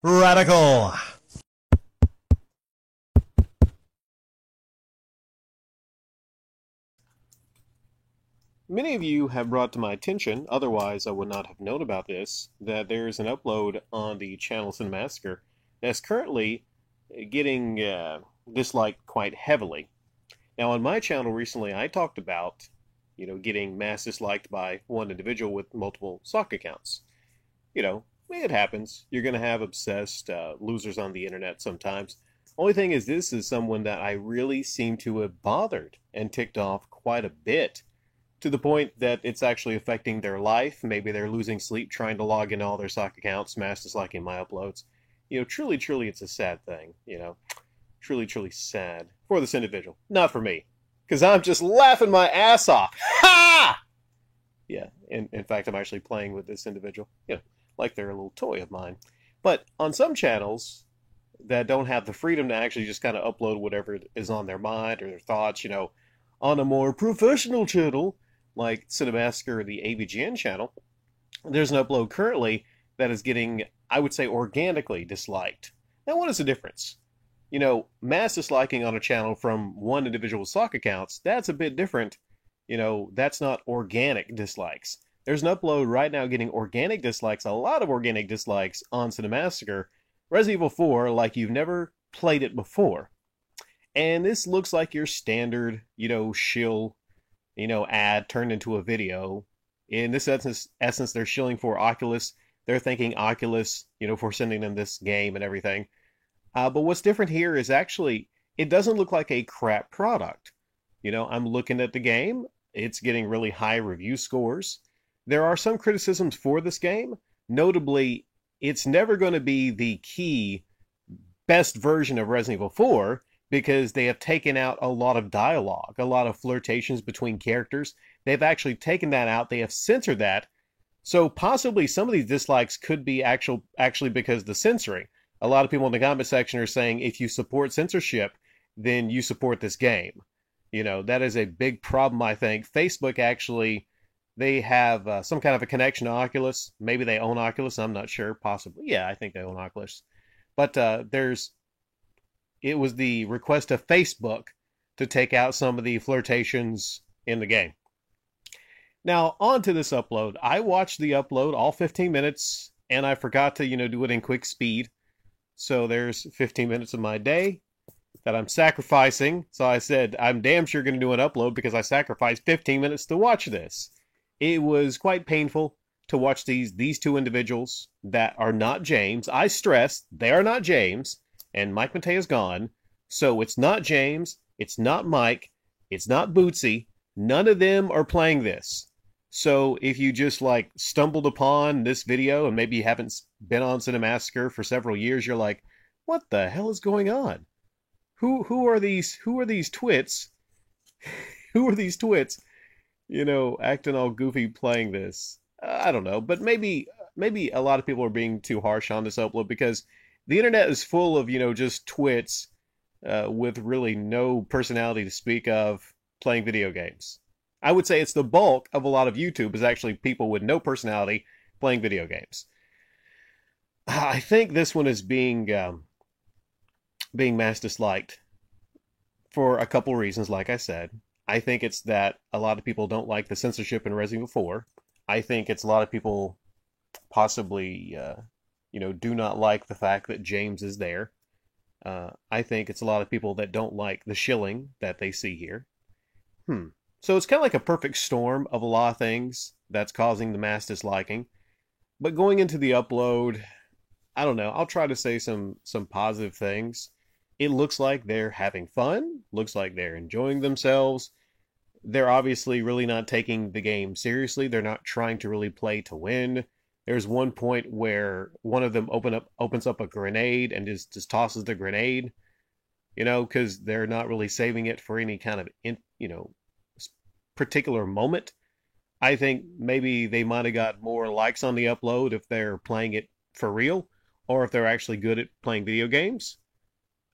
Radical. Many of you have brought to my attention, otherwise I would not have known about this, that there's an upload on the channel Cinemassacre that's currently getting disliked quite heavily. Now, on my channel recently, I talked about, getting mass disliked by one individual with multiple sock accounts. It happens. You're going to have obsessed losers on the internet sometimes. Only thing is, this is someone that I really seem to have bothered and ticked off quite a bit to the point that it's actually affecting their life. Maybe they're losing sleep trying to log in all their sock accounts, mass disliking my uploads. Truly, it's a sad thing. Truly sad for this individual. Not for me, because I'm just laughing my ass off. Ha! Yeah, in fact, I'm actually playing with this individual. Like they're a little toy of mine. But on some channels that don't have the freedom to actually just kind of upload whatever is on their mind or their thoughts, on a more professional channel like Cinemassacre or the AVGN channel, there's an upload currently that is getting, I would say, organically disliked. Now, what is the difference? Mass disliking on a channel from one individual's sock accounts, that's a bit different. That's not organic dislikes. There's an upload right now getting organic dislikes, a lot of organic dislikes on Cinemassacre, Resident Evil 4, like you've never played it before. And this looks like your standard, shill, ad turned into a video. In this essence, they're shilling for Oculus. They're thanking Oculus, for sending them this game and everything. But what's different here is actually, it doesn't look like a crap product. I'm looking at the game. It's getting really high review scores. There are some criticisms for this game. Notably, it's never going to be the key best version of Resident Evil 4 because they have taken out a lot of dialogue, a lot of flirtations between characters. They've actually taken that out. They have censored that. So possibly some of these dislikes could be actually because of the censoring. A lot of people in the comment section are saying if you support censorship, then you support this game. That is a big problem, I think. Facebook actually, they have some kind of a connection to Oculus. Maybe they own Oculus. I'm not sure. Possibly. Yeah, I think they own Oculus. But it was the request of Facebook to take out some of the flirtations in the game. Now, on to this upload. I watched the upload, all 15 minutes, and I forgot to, do it in quick speed. So there's 15 minutes of my day that I'm sacrificing. So I said, I'm damn sure going to do an upload because I sacrificed 15 minutes to watch this. It was quite painful to watch these two individuals that are not James. I stress, they are not James, and Mike Matea's gone. So it's not James, it's not Mike, it's not Bootsy. None of them are playing this. So if you just stumbled upon this video and maybe you haven't been on Cinemassacre for several years, you're like, what the hell is going on? Who are these twits? Who are these twits? Acting all goofy playing this. I don't know, but maybe a lot of people are being too harsh on this upload because the internet is full of just twits with really no personality to speak of playing video games. I would say it's the bulk of a lot of YouTube is actually people with no personality playing video games. I think this one is being mass disliked for a couple reasons, like I said. I think it's that a lot of people don't like the censorship in Resident Evil 4. I think it's a lot of people possibly, do not like the fact that James is there. I think it's a lot of people that don't like the shilling that they see here. So it's kind of like a perfect storm of a lot of things that's causing the mass disliking. But going into the upload, I don't know. I'll try to say some positive things. It looks like they're having fun. Looks like they're enjoying themselves. They're obviously really not taking the game seriously. They're not trying to really play to win. There's one point where one of them opens up a grenade and just tosses the grenade, because they're not really saving it for any kind of particular moment. I think maybe they might have got more likes on the upload if they're playing it for real, or if they're actually good at playing video games.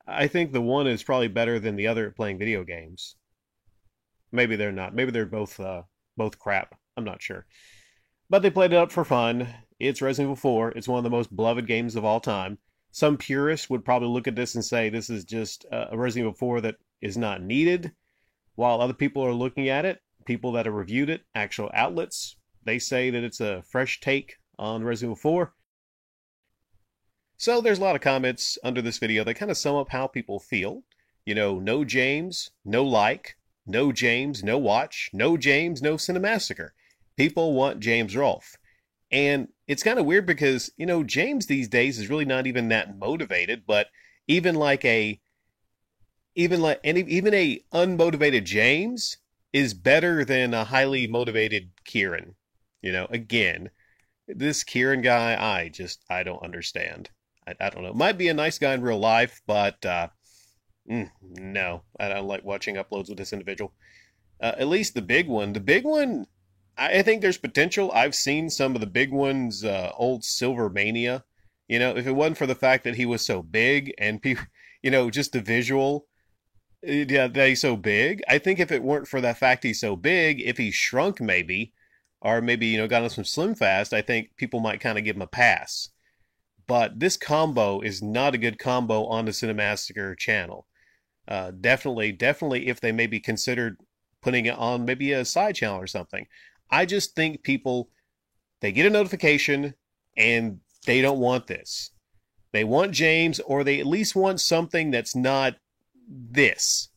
I think the one is probably better than the other at playing video games. Maybe they're not. Maybe they're both crap. I'm not sure. But they played it up for fun. It's Resident Evil 4. It's one of the most beloved games of all time. Some purists would probably look at this and say this is just a Resident Evil 4 that is not needed, while other people are looking at it, people that have reviewed it, actual outlets, they say that it's a fresh take on Resident Evil 4. So there's a lot of comments under this video that kind of sum up how people feel. You know, no James, no like, no James, no watch, no James, no Cinemassacre. People want James Rolfe. And it's kind of weird because, you know, James these days is really not even that motivated, but even like a even a unmotivated James is better than a highly motivated Kieran. You know, again, this Kieran guy, I don't understand. I don't know. Might be a nice guy in real life, but no, I don't like watching uploads with this individual. At least the big one, I think there's potential. I've seen some of the big ones, old Silver Mania. You know, if it wasn't for the fact that he was so big and people, you know, just the visual, yeah, that he's so big. I think if it weren't for the fact he's so big, if he shrunk maybe, or maybe, you know, got on some Slim Fast, I think people might kind of give him a pass. But this combo is not a good combo on the Cinemassacre channel. Definitely, if they maybe considered putting it on maybe a side channel or something. I just think people, they get a notification and they don't want this. They want James, or they at least want something that's not this.